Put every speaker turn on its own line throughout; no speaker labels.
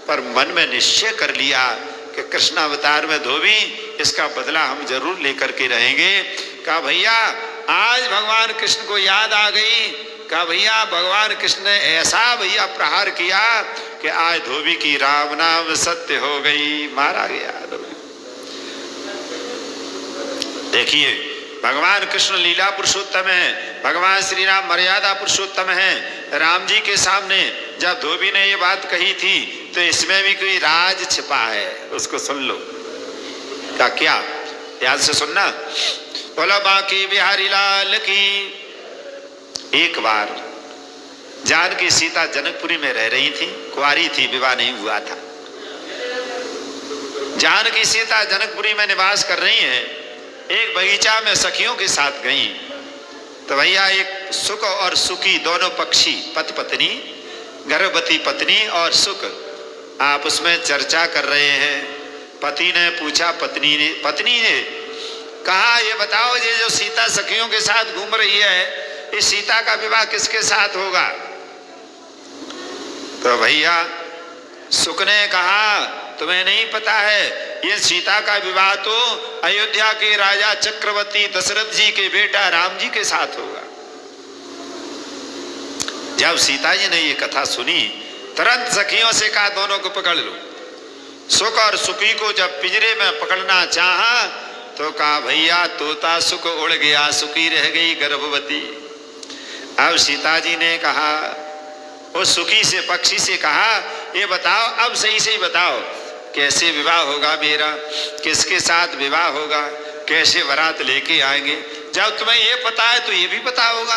पर मन में निश्चय कर लिया कि कृष्ण अवतार में धोबी, इसका बदला हम जरूर लेकर के रहेंगे। कहा भैया आज भगवान कृष्ण को याद आ गई। कहा भैया भगवान कृष्ण ने ऐसा भैया प्रहार किया कि आज धोबी की राम नाम सत्य हो गई, मारा गया धोबी। देखिए भगवान कृष्ण लीला पुरुषोत्तम है, भगवान श्री राम मर्यादा पुरुषोत्तम है। राम जी के सामने जब धोबी ने ये बात कही थी तो इसमें भी कोई राज छिपा है, उसको सुन लो। का क्या? ध्यान से सुनना। बोलो बाकी बिहारी लाल की। एक बार जानकी सीता जनकपुरी में रह रही थी, कुंवारी थी, विवाह नहीं हुआ था। जानकी सीता जनकपुरी में निवास कर रही हैं। एक बगीचा में सखियों के साथ गई तो भैया एक सुख और सुखी दोनों पक्षी, पति पत्नी, गर्भवती पत्नी और सुख आपस में चर्चा कर रहे हैं। पति ने पूछा पत्नी ने कहा ये बताओ ये जो सीता सखियों के साथ घूम रही है, इस सीता का विवाह किसके साथ होगा? तो भैया सुख ने कहा तुम्हें नहीं पता है, ये सीता का विवाह तो अयोध्या के राजा चक्रवर्ती दशरथ जी के बेटा राम जी के साथ होगा। जब सीता जी ने ये कथा सुनी तुरंत सखियों से कहा दोनों को पकड़ लो। सुख और सुखी को जब पिंजरे में पकड़ना चाहा तो कहा भैया तोता सुख उड़ गया, सुखी रह गई गर्भवती। अब सीता जी ने कहा उस सुखी से पक्षी से कहा ये बताओ अब सही से बताओ कैसे विवाह होगा मेरा, किसके साथ विवाह होगा, कैसे बारात लेके आएंगे? जब तुम्हें ये पता है तो ये भी पता होगा।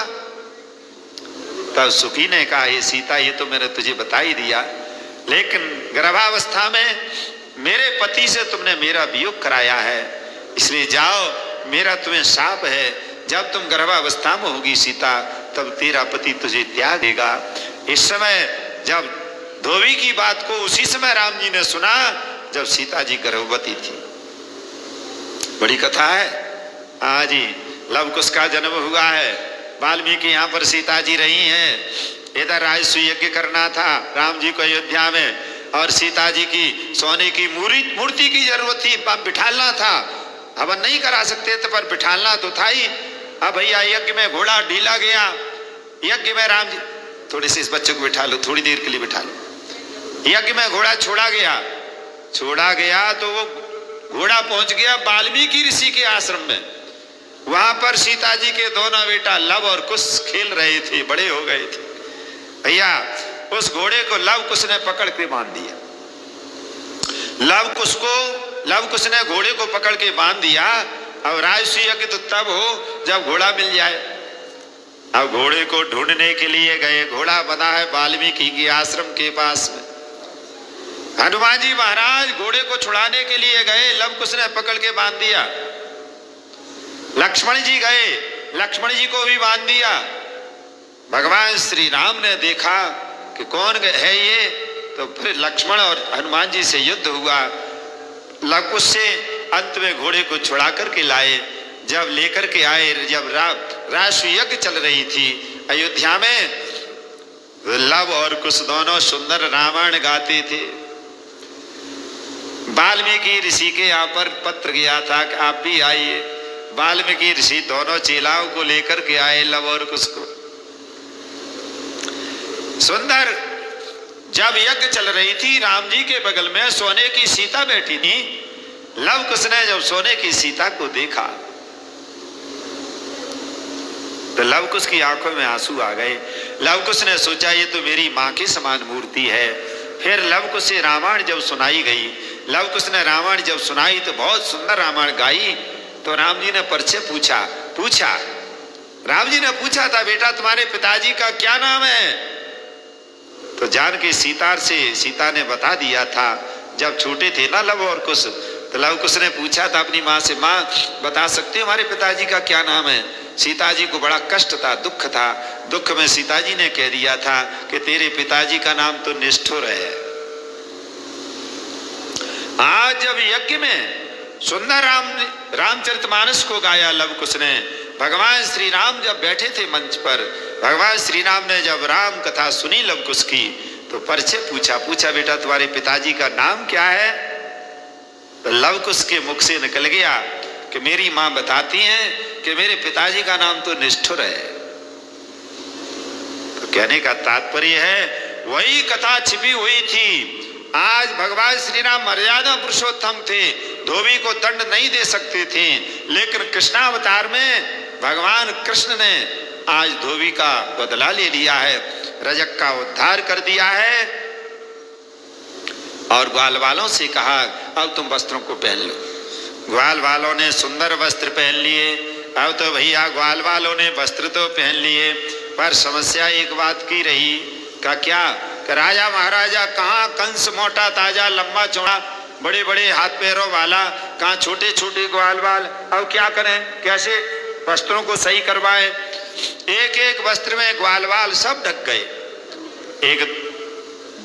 तब सुखी ने कहा ये सीता ये तो मैंने तुझे बता ही दिया, लेकिन गर्भावस्था में मेरे पति से तुमने मेरा वियोग कराया है, इसलिए जाओ, मेरा तुम्हें शाप है, जब तुम गर्भावस्था में होगी सीता तब तेरा पति तुझे त्याग देगा। इस समय जब धोबी की बात को उसी समय राम जी ने सुना जब सीता जी गर्भवती थी। बड़ी कथा है। आज ही लव कुश का जन्म हुआ है, वाल्मीकि यहाँ पर सीता जी रही हैं। इधर राजसूय यज्ञ करना था राम जी को अयोध्या में, और सीता जी की सोने की मूर्ति की जरूरत थी, बिठालना था। हवन नहीं करा सकते थे पर बिठालना तो था ही। अब भैया यज्ञ में घोड़ा ढीला गया, यज्ञ में राम जी थोड़े से इस बच्चे को बिठा लो, थोड़ी देर के लिए बिठा लो। यज्ञ में घोड़ा छोड़ा गया तो वो घोड़ा पहुंच गया वाल्मीकि ऋषि के आश्रम में। वहां पर सीता जी के दोनों बेटा लव और कुश खेल रहे थे, बड़े हो गए थे। भैया उस घोड़े को लव कुश ने पकड़ के बांध दिया। लव कुश ने घोड़े को पकड़ के बांध दिया। अब राजसूय यज्ञ तो तब हो जब घोड़ा मिल जाए। अब घोड़े को ढूंढने के लिए गए, घोड़ा बंधा है वाल्मीकि के आश्रम के पास में। हनुमान जी महाराज घोड़े को छुड़ाने के लिए गए, लव कुश ने पकड़ के बांध दिया। लक्ष्मण जी गए, लक्ष्मण जी को भी बांध दिया। भगवान श्री राम ने देखा कि कौन है ये, तो फिर लक्ष्मण और हनुमान जी से युद्ध हुआ। लव कुश से अंत में घोड़े को छुड़ा करके लाए। जब लेकर के आए, जब राजसूय यज्ञ चल रही थी अयोध्या में, लव और कुश दोनों सुंदर रामायण गाते थे। वाल्मीकि ऋषि के यहाँ पर पत्र गया था कि आप भी आइए। वाल्मीकि ऋषि दोनों चेलाओं को लेकर के आए, लव और कुश को। सुंदर जब यज्ञ चल रही थी, राम जी के बगल में सोने की सीता बैठी थी। लव कुश ने जब सोने की सीता को देखा तो लव कुश की आंखों में आंसू आ गए। लव कुश ने सोचा ये तो मेरी माँ की समान मूर्ति है। फिर लव कुश से रामायण जब सुनाई गई, लव कुश ने रामायण जब सुनाई तो बहुत सुंदर रामायण गाई। तो राम जी ने परिचय पूछा। राम जी ने पूछा था बेटा तुम्हारे पिताजी का क्या नाम है? तो जानकी सीता ने बता दिया था। जब छोटे थे ना लव और कुश, तो लव कुश ने पूछा था अपनी माँ से, माँ बता सकते हो हमारे पिताजी का क्या नाम है? सीता जी को बड़ा कष्ट था, दुख था। दुख में सीता जी ने कह दिया था कि तेरे पिताजी का नाम तो निष्ठुर है। आज जब यज्ञ में सुंदर रामचरितमानस को गाया लव कुश ने, भगवान श्री राम जब बैठे थे मंच पर, भगवान श्री राम ने जब राम कथा सुनी लव कुश की, तो परिचय पूछा बेटा तुम्हारे पिताजी का नाम क्या है? तो लवकुश के मुख से निकल गया कि मेरी मां बताती हैं कि मेरे पिताजी का नाम तो निष्ठुर है। तो कहने का तात्पर्य है वही कथा छिपी हुई थी। आज भगवान श्री राम मर्यादा पुरुषोत्तम थे, धोबी को दंड नहीं दे सकते थे, लेकिन कृष्णावतार में भगवान कृष्ण ने आज धोबी का बदला ले लिया है, रजक का उद्धार कर दिया है और ग्वाल वालों से कहा अब तुम वस्त्रों को पहन लो। ग्वाल वालों ने सुंदर वस्त्र पहन लिए। अब तो भैया ग्वाल वालों ने वस्त्र तो पहन लिए, पर समस्या एक बात की रही। का क्या? राजा महाराजा कहाँ कंस मोटा ताजा लंबा चौड़ा बड़े बड़े हाथ पैरों वाला, कहाँ छोटे छोटे ग्वाल वाल। अब क्या करें, कैसे वस्त्रों को सही करवाए? एक एक वस्त्र में ग्वाल वाल सब ढक गए। एक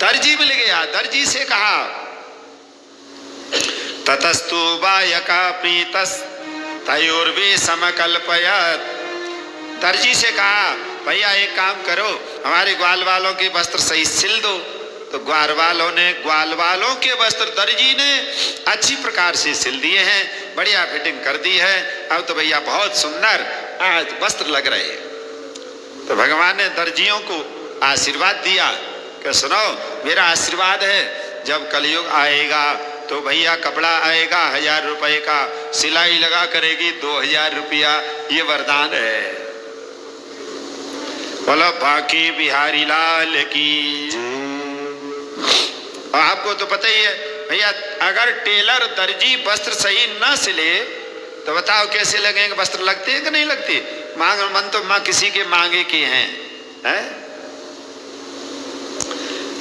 दर्जी मिल गया, दर्जी से कहा ततस्तु बायका प्रीतस तयोर्वे समकल्पयत। दर्जी से कहा भैया एक काम करो, हमारे ग्वाल वालों के वस्त्र सही सिल दो। तो ग्वाल वालों के वस्त्र दर्जी ने अच्छी प्रकार से सिल दिए हैं, बढ़िया फिटिंग कर दी है। अब तो भैया बहुत सुंदर आज वस्त्र लग रहे हैं। तो भगवान ने दर्जियों को आशीर्वाद दिया कि सुनो मेरा आशीर्वाद है, जब कलयुग आएगा तो भैया कपड़ा आएगा 1000 रुपए का, सिलाई लगा करेगी 2000 रुपया, ये वरदान है। बोलो बाकी बिहारी लाल की। और आपको तो पता ही है भैया, अगर टेलर दर्जी वस्त्र सही ना सिले तो बताओ कैसे लगेंगे वस्त्र? लगते हैं कि नहीं लगते? मांग मन तो माँ किसी के मांगे के हैं, हैं?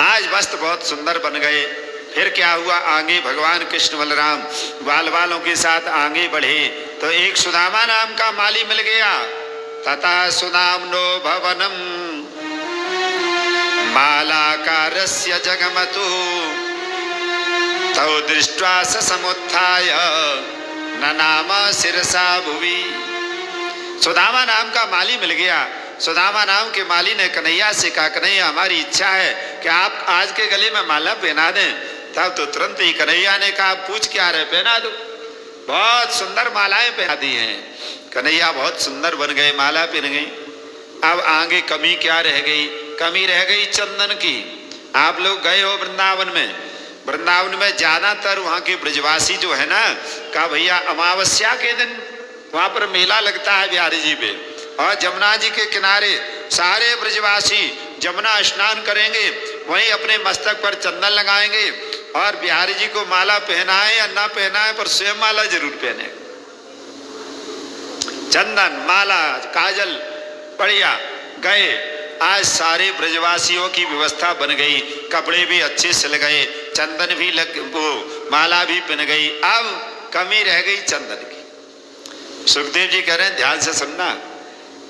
आज वस्त्र बहुत सुंदर बन गए। फिर क्या हुआ? आगे भगवान कृष्ण बलराम ग्वाल वालों के साथ आगे बढ़े तो एक सुदामा नाम का माली मिल गया। तथा सुदाम्नो भवनम मालाकारस्य जगमतु तौ दृष्ट्वा स समुत्थाय ननाम शिरसा भुवि। सुदामा नाम का माली मिल गया। सुदामा नाम के माली ने कन्हैया से कहा कन्हैया हमारी इच्छा है कि आप आज के गले में माला पहना दें। तब तो तुरंत ही कन्हैया ने कहा पूछ क्या रहे, पहना दो। बहुत सुंदर मालाएं पहना दी हैं। कन्हैया बहुत सुंदर बन गए, माला पहन गई। अब आगे कमी क्या रह गई? कमी रह गई चंदन की। आप लोग गए हो वृंदावन में, वृंदावन में ज्यादातर वहाँ के ब्रजवासी जो है ना, कहा भैया अमावस्या के दिन वहाँ पर मेला लगता है बिहारी जी पे, और जमुना जी के किनारे सारे ब्रजवासी जमुना स्नान करेंगे, वहीं अपने मस्तक पर चंदन लगाएंगे और बिहारी जी को माला पहनाए या ना पहनाए पर स्वयं माला जरूर पहने। चंदन माला काजल बढ़िया गए। आज सारे ब्रजवासियों की व्यवस्था बन गई, कपड़े भी अच्छे सिल गए, चंदन भी वो माला भी पहन गई। अब कमी रह गई चंदन की। सुखदेव जी कह रहे हैं ध्यान से सुनना।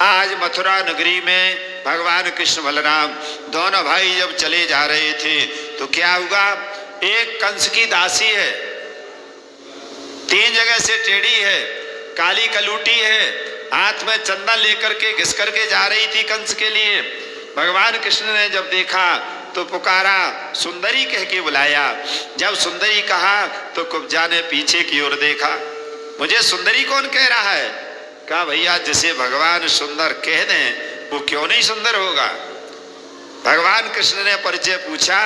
आज मथुरा नगरी में भगवान कृष्ण बलराम दोनों भाई जब चले जा रहे थे तो क्या हुआ? एक कंस की दासी है, 3 जगह से टेढ़ी है, काली कलूटी है, हाथ में चंदन लेकर के घिस करके जा रही थी कंस के लिए। भगवान कृष्ण ने जब देखा तो पुकारा, सुंदरी कह के बुलाया। जब सुंदरी कहा तो कुब्जा ने पीछे की ओर देखा, मुझे सुंदरी कौन कह रहा है? कहा भैया जिसे भगवान सुंदर कह दें वो क्यों नहीं सुंदर होगा। भगवान कृष्ण ने परिचय पूछा,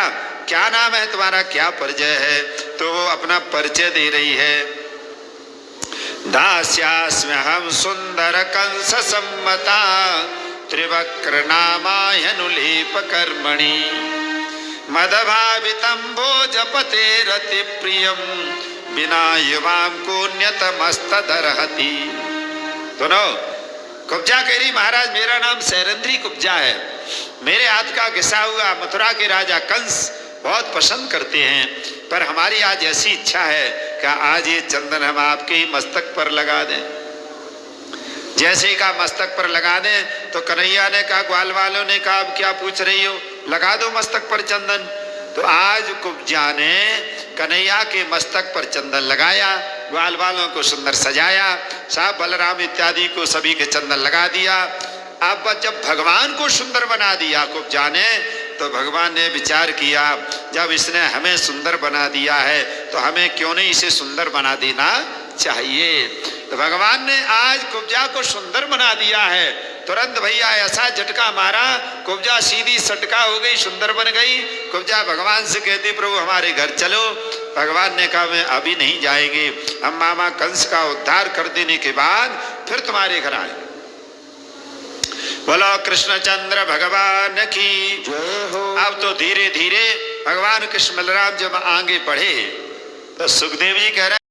क्या नाम है तुम्हारा, क्या परिचय है? तो वो अपना परिचय दे रही है। दास्यास्म्यहं सुंदर कंस सम्मता त्रिवक्र नामायनुलेप कर्मणि मदभावितं भोजपते रति प्रियम बिना युवां कोन्यतमस्तदर्हति। दोनों कुब्जा कह रही महाराज मेरा नाम सैरंध्री कुब्जा है, मेरे हाथ का घिसा हुआ मथुरा के राजा कंस बहुत पसंद करते हैं, पर हमारी आज ऐसी इच्छा है कि आज ये चंदन हम आपके ही मस्तक पर लगा दें। जैसे ही कहा मस्तक पर लगा दें तो कन्हैया ने कहा, ग्वाल वालों ने कहा अब क्या पूछ रही हो, लगा दो मस्तक पर चंदन। तो आज कुब्जा ने कन्हैया के मस्तक पर चंदन लगाया, ग्वाल वालों को सुंदर सजाया, साहब बलराम इत्यादि को सभी के चंदन लगा दिया। अब जब भगवान को सुंदर बना दिया कुब्जा ने, तो तो भगवान ने विचार किया, जब इसने हमें सुंदर बना दिया है तो हमें क्यों नहीं इसे सुंदर बना देना चाहिए। तो भगवान ने आज कुब्जा को सुंदर बना दिया है। तुरंत भैया ऐसा झटका मारा, कुब्जा सीधी सटका हो गई, सुंदर बन गई। कुब्जा भगवान से कहती, प्रभु हमारे घर चलो। भगवान ने कहा, मैं अभी नहीं जाएंगे, हम मामा कंस का उद्धार कर देने के बाद फिर तुम्हारे घर आए। बोलो कृष्णचंद्र भगवान की जय हो। अब तो धीरे धीरे भगवान कृष्ण बलराम जब आगे बढ़े तो सुखदेव जी कह रहे